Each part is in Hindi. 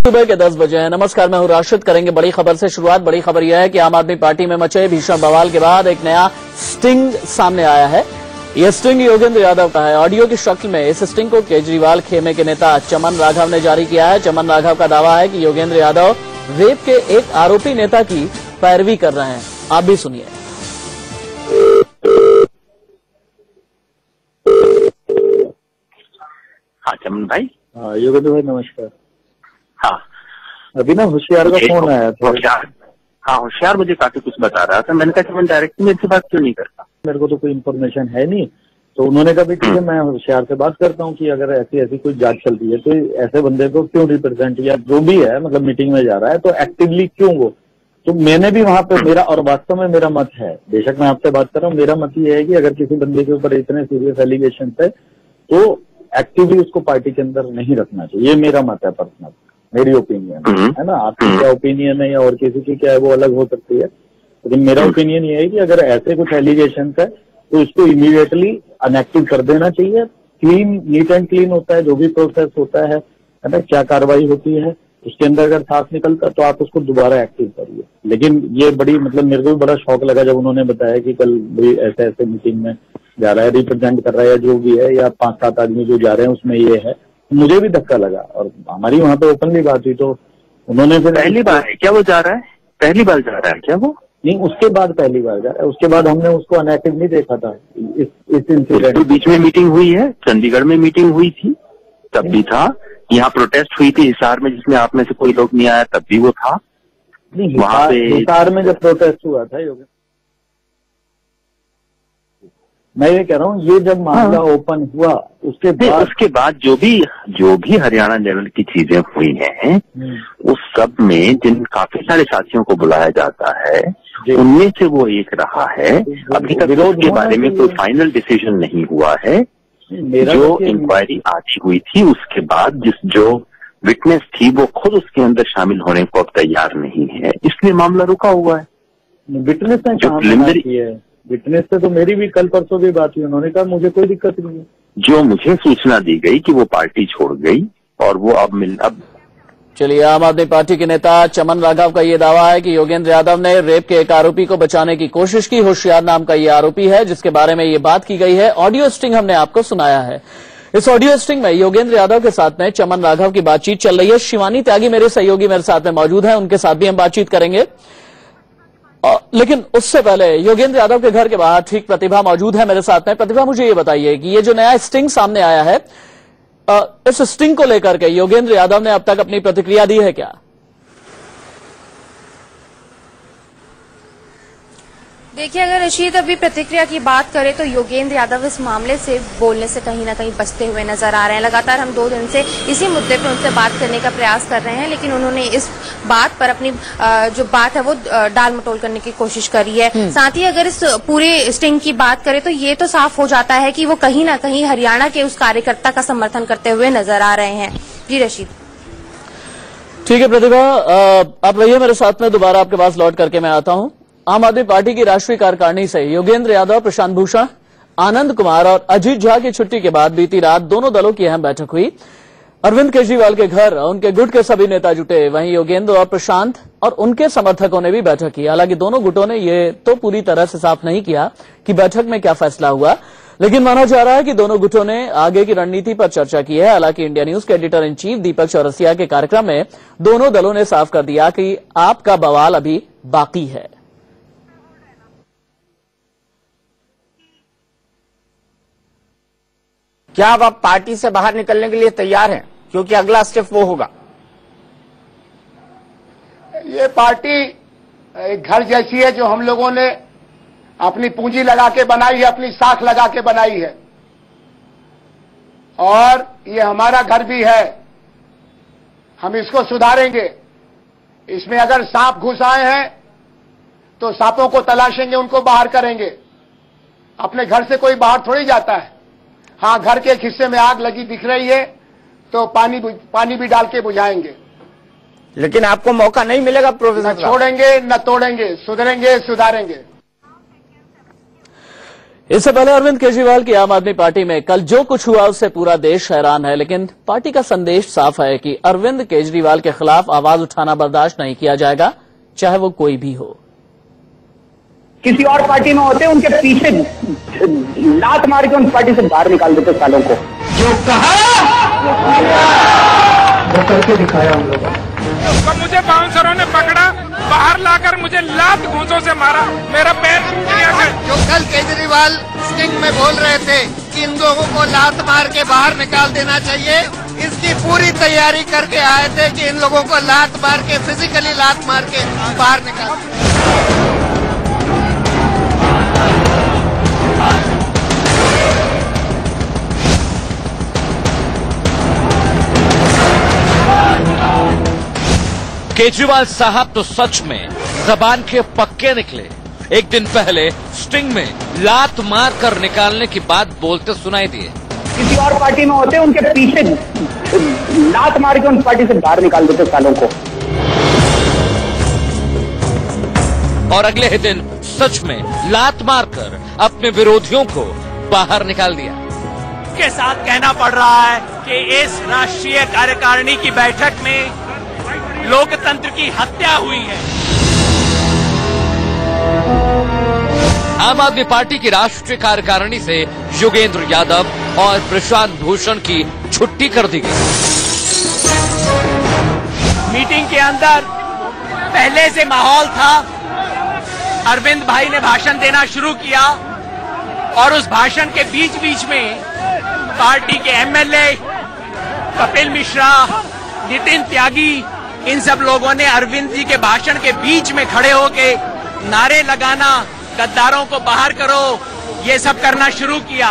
सुबह के 10 बजे हैं। नमस्कार, मैं हूं राशिद। करेंगे बड़ी खबर से शुरुआत। बड़ी खबर यह है कि आम आदमी पार्टी में मचे भीषण बवाल के बाद एक नया स्टिंग सामने आया है। यह स्टिंग योगेंद्र यादव का है। ऑडियो की शक्ल में इस स्टिंग को केजरीवाल खेमे के नेता चमन राघव ने जारी किया है। चमन राघव का दावा है कि योगेंद्र यादव रेप के एक आरोपी नेता की पैरवी कर रहे हैं। आप भी सुनिए। हाँ चमन भाई। हाँ योगेंद्र भाई नमस्कार। हाँ अभी ना होशियार का फोन आया था। होशियार मुझे काफी कुछ बता रहा था। मैंने कहा चमन डायरेक्ट मेरे से बात क्यों नहीं करता। मेरे को तो कोई इन्फॉर्मेशन है नहीं, तो उन्होंने कहा भी ठीक है मैं होशियार से बात करता हूँ कि अगर ऐसी ऐसी कोई जांच चल रही है तो ऐसे बंदे को क्यों रिप्रेजेंट या जो भी है मतलब मीटिंग में जा रहा है तो एक्टिवली क्यों वो। तो मैंने भी वहां पे मेरा और वास्तव में मेरा मत है, बेशक मैं आपसे बात कर रहा हूँ, मेरा मत ये है कि अगर किसी बंदे के ऊपर इतने सीरियस एलिगेशन है तो एक्टिवली उसको पार्टी के अंदर नहीं रखना चाहिए। ये मेरा मत है, पर्सनल मेरी ओपिनियन है ना। आपकी क्या ओपिनियन है या और किसी की क्या है वो अलग हो सकती है, लेकिन मेरा ओपिनियन ये है कि अगर ऐसे कुछ एलिगेशन है तो इसको इमीडिएटली अनएक्टिव कर देना चाहिए। क्लीन, नीट एंड क्लीन होता है जो भी प्रोसेस होता है ना, क्या कार्रवाई होती है उसके अंदर अगर साफ निकलता तो आप उसको दोबारा एक्टिव करिए। लेकिन ये बड़ी मतलब मेरे को भी बड़ा शौक लगा जब उन्होंने बताया कि कल भाई ऐसे ऐसे मीटिंग में जा रहा है, रिप्रेजेंट कर रहा है या जो भी है, या 5-7 आदमी जो जा रहे हैं उसमें ये है। मुझे भी धक्का लगा और हमारी वहां पे ओपनली बात हुई तो उन्होंने फिर पहली बार है क्या वो जा रहा है? पहली बार जा रहा है क्या वो? नहीं, उसके बाद पहली बार जा रहा है। उसके बाद हमने उसको अनएक्टिव नहीं देखा था। इस इंसिडेंट बीच में मीटिंग हुई है, चंडीगढ़ में मीटिंग हुई थी तब भी था। यहाँ प्रोटेस्ट हुई थी हिसार में जिसमें आप में से कोई लोग नहीं आया तब भी वो था। नहीं, वहां पे हिसार में जब प्रोटेस्ट हुआ था योगेंद्र, मैं ये कह रहा हूँ ये जब मामला ओपन हुआ उसके बाद जो भी हरियाणा लेवल की चीजें हुई हैं उस सब में जिन काफी सारे साथियों को बुलाया जाता है उनमें से वो एक रहा है। अभी तक उसके बारे में कोई फाइनल डिसीजन नहीं हुआ है। जो इंक्वायरी आज हुई थी उसके बाद जो विटनेस थी वो खुद उसके अंदर शामिल होने को अब तैयार नहीं है, इसलिए मामला रुका हुआ है। विटनेस ने जो प्रिलिमिनरी है, विटनेस से तो मेरी भी कल परसों भी बात हुई, उन्होंने कहा मुझे कोई दिक्कत नहीं है। जो मुझे सूचना दी गई कि वो पार्टी छोड़ गई और वो अब चलिए, आम आदमी पार्टी के नेता चमन राघव का ये दावा है कि योगेंद्र यादव ने रेप के एक आरोपी को बचाने की कोशिश की। होशियार नाम का ये आरोपी है जिसके बारे में ये बात की गई है। ऑडियो स्टिंग हमने आपको सुनाया है। इस ऑडियो स्टिंग में योगेंद्र यादव के साथ में चमन राघव की बातचीत चल रही है। शिवानी त्यागी मेरे सहयोगी मेरे साथ में मौजूद है, उनके साथ भी हम बातचीत करेंगे। लेकिन उससे पहले योगेंद्र यादव के घर के बाहर ठीक प्रतिभा मौजूद है मेरे साथ में। प्रतिभा, मुझे ये बताइए कि ये जो नया स्टिंग सामने आया है, इस स्टिंग को लेकर के योगेंद्र यादव ने अब तक अपनी प्रतिक्रिया दी है क्या? देखिए, अगर रशीद अभी प्रतिक्रिया की बात करें तो योगेंद्र यादव इस मामले से बोलने से कहीं ना कहीं बचते हुए नजर आ रहे हैं। लगातार हम 2 दिन से इसी मुद्दे पर उनसे बात करने का प्रयास कर रहे हैं, लेकिन उन्होंने इस बात पर अपनी जो बात है वो डाल मटोल करने की कोशिश करी है। साथ ही अगर इस पूरे स्टिंग की बात करें तो ये तो साफ हो जाता है कि वो कहीं ना कहीं हरियाणा के उस कार्यकर्ता का समर्थन करते हुए नजर आ रहे हैं। जी रशीद। ठीक है प्रतिभा, आप रहिए मेरे साथ में, दोबारा आपके पास लौट करके मैं आता हूं। आम आदमी पार्टी की राष्ट्रीय कार्यकारिणी से योगेंद्र यादव, प्रशांत भूषण, आनंद कुमार और अजीत झा की छुट्टी के बाद बीती रात दोनों दलों की अहम बैठक हुई। अरविंद केजरीवाल के घर उनके गुट के सभी नेता जुटे, वहीं योगेंद्र और प्रशांत और उनके समर्थकों ने भी बैठक की। हालांकि दोनों गुटों ने ये तो पूरी तरह से साफ नहीं किया कि बैठक में क्या फैसला हुआ, लेकिन माना जा रहा है कि दोनों गुटों ने आगे की रणनीति पर चर्चा की है। हालांकि इंडिया न्यूज के एडिटर इन चीफ दीपक चौरसिया के कार्यक्रम में दोनों दलों ने साफ कर दिया कि आपका बवाल अभी बाकी है। क्या आप पार्टी से बाहर निकलने के लिए तैयार हैं? क्योंकि अगला स्टेप वो होगा। ये पार्टी एक घर जैसी है जो हम लोगों ने अपनी पूंजी लगा के बनाई है, अपनी साख लगा के बनाई है, और ये हमारा घर भी है। हम इसको सुधारेंगे। इसमें अगर सांप घुस आए हैं तो सांपों को तलाशेंगे, उनको बाहर करेंगे। अपने घर से कोई बाहर थोड़ी जाता है। हाँ, घर के एक हिस्से में आग लगी दिख रही है तो पानी भी डाल के बुझाएंगे। लेकिन आपको मौका नहीं मिलेगा प्रोफेसर। न छोड़ेंगे न तोड़ेंगे, सुधरेंगे सुधारेंगे। इससे पहले अरविंद केजरीवाल की आम आदमी पार्टी में कल जो कुछ हुआ उससे पूरा देश हैरान है, लेकिन पार्टी का संदेश साफ है कि अरविंद केजरीवाल के खिलाफ आवाज उठाना बर्दाश्त नहीं किया जाएगा, चाहे वो कोई भी हो। किसी और पार्टी में होते उनके पीछे लात मार के उन पार्टी से बाहर निकाल देते सालों को। जो कहा वो करके दिखाया हम लोगों ने। तो मुझे बाउंसरों ने पकड़ा, बाहर लाकर मुझे लात घूंसों से मारा, मेरा पैर टूट गया है। जो कल केजरीवाल स्टिंग में बोल रहे थे कि इन लोगों को लात मार के बाहर निकाल देना चाहिए, इसकी पूरी तैयारी करके आए थे कि इन लोगों को लात मार के, फिजिकली लात मार के बाहर निकाल। केजरीवाल साहब तो सच में जबान के पक्के निकले। एक दिन पहले स्टिंग में लात मार कर निकालने की बात बोलते सुनाई दिए। किसी और पार्टी में होते उनके पीछे लात मार के उन पार्टी से बाहर निकाल देते सालों को। और अगले ही दिन सच में लात मारकर अपने विरोधियों को बाहर निकाल दिया। के साथ कहना पड़ रहा है कि इस राष्ट्रीय कार्यकारिणी की बैठक में लोकतंत्र की हत्या हुई है। आम आदमी पार्टी की राष्ट्रीय कार्यकारिणी से योगेंद्र यादव और प्रशांत भूषण की छुट्टी कर दी गई। मीटिंग के अंदर पहले से माहौल था, अरविंद भाई ने भाषण देना शुरू किया और उस भाषण के बीच बीच में पार्टी के एमएलए कपिल मिश्रा, नितिन त्यागी, इन सब लोगों ने अरविंद जी के भाषण के बीच में खड़े होके नारे लगाना, गद्दारों को बाहर करो, ये सब करना शुरू किया।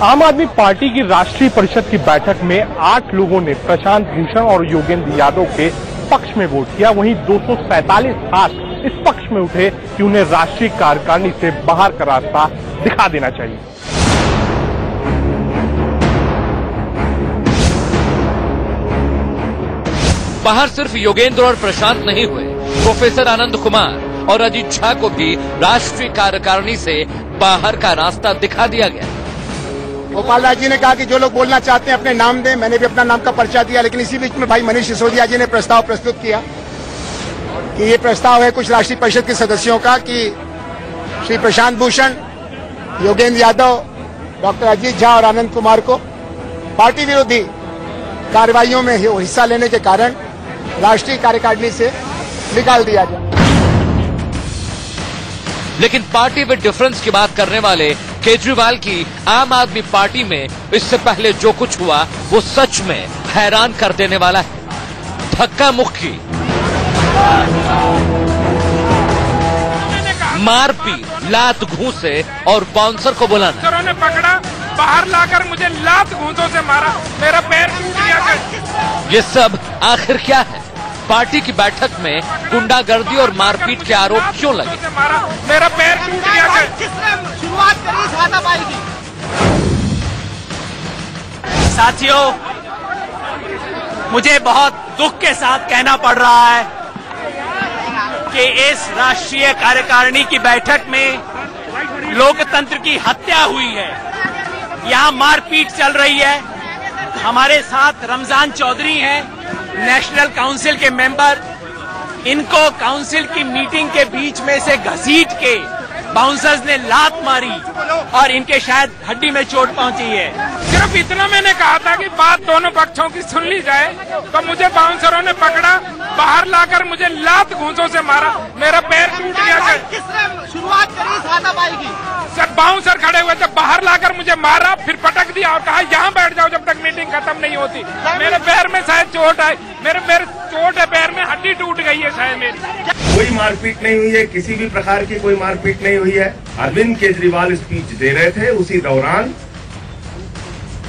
आम आदमी पार्टी की राष्ट्रीय परिषद की बैठक में 8 लोगों ने प्रशांत भूषण और योगेंद्र यादव के पक्ष में वोट किया। वहीं 247 हाथ इस पक्ष में उठे कि उन्हें राष्ट्रीय कार्यकारिणी से बाहर का रास्ता दिखा देना चाहिए। बाहर सिर्फ योगेंद्र और प्रशांत नहीं हुए, प्रोफेसर आनंद कुमार और अजीत झा को भी राष्ट्रीय कार्यकारिणी से बाहर का रास्ता दिखा दिया गया। गोपाल राज जी ने कहा कि जो लोग बोलना चाहते हैं अपने नाम दें। मैंने भी अपना नाम का पर्चा दिया, लेकिन इसी बीच में भाई मनीष सिसोदिया जी ने प्रस्ताव प्रस्तुत किया कि ये प्रस्ताव है कुछ राष्ट्रीय परिषद के सदस्यों का कि श्री प्रशांत भूषण, योगेंद्र यादव, डॉक्टर अजीत झा और आनंद कुमार को पार्टी विरोधी कार्रवाइयों में हिस्सा लेने के कारण राष्ट्रीय कार्यकारिणी से निकाल दिया जाए। लेकिन पार्टी विद डिफरेंस की बात करने वाले केजरीवाल की आम आदमी पार्टी में इससे पहले जो कुछ हुआ वो सच में हैरान कर देने वाला है। धक्का मुक्की, मारपीट, लात घूंसे और बाउंसर को बुलाना। ने पकड़ा, बाहर लाकर मुझे लात घूंसों से मारा, मेरा पैर टूट गया। ये सब आखिर क्या है? पार्टी की बैठक में गुंडागर्दी और मारपीट के आरोप क्यों लगे? मारा, मेरा पैर टूट गया। किसने शुरुआत करी इस हाथापाई की? साथियों, मुझे बहुत दुख के साथ कहना पड़ रहा है कि इस राष्ट्रीय कार्यकारिणी की बैठक में लोकतंत्र की हत्या हुई है। यहाँ मारपीट चल रही है। हमारे साथ रमजान चौधरी हैं, नेशनल काउंसिल के मेंबर। इनको काउंसिल की मीटिंग के बीच में से घसीट के बाउंसर्स ने लात मारी और इनके शायद हड्डी में चोट पहुंची है। सिर्फ इतना मैंने कहा था कि बात दोनों पक्षों की सुन ली जाए, तो मुझे बाउंसरों ने पकड़ा, बाहर लाकर मुझे लात घूंसों से मारा, मेरा पैर टूट गया। किसने शुरुआत करी इस हाथापाई की? सर, बाउंसर खड़े हुए थे, बाहर लाकर मुझे मारा, फिर पटक दिया और कहा यहाँ बैठ जाओ जब तक मीटिंग खत्म नहीं होती। मेरे पैर में शायद चोट आई, मेरे चोट है पैर में, हड्डी टूट गई है शायद मेरी। कोई मारपीट नहीं हुई है, किसी भी प्रकार की कोई मारपीट नहीं हुई है। अरविंद केजरीवाल स्पीच दे रहे थे, उसी दौरान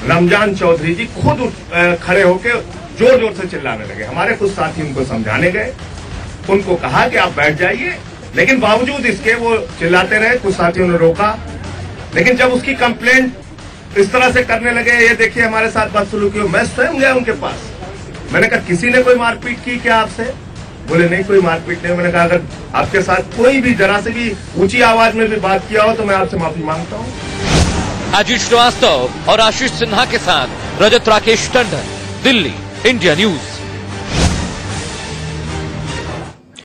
रमजान चौधरी जी खुद खड़े होकर जोर जोर से चिल्लाने लगे। हमारे कुछ साथी उनको समझाने गए, उनको कहा कि आप बैठ जाइए, लेकिन बावजूद इसके वो चिल्लाते रहे। कुछ साथियों ने रोका, लेकिन जब उसकी कंप्लेंट इस तरह से करने लगे, ये देखिए हमारे साथ बदसलूकी हो, मैं स्वयं गया उनके पास। मैंने कहा किसी ने कोई मारपीट की क्या आपसे? बोले नहीं कोई मारपीट नहीं। मैंने कहा अगर आपके साथ कोई भी जरा से भी ऊंची आवाज में भी बात किया हो तो मैं आपसे माफी मांगता हूँ। अजीत श्रीवास्तव और आशीष सिन्हा के साथ रजत राकेश टंडन, दिल्ली, इंडिया न्यूज।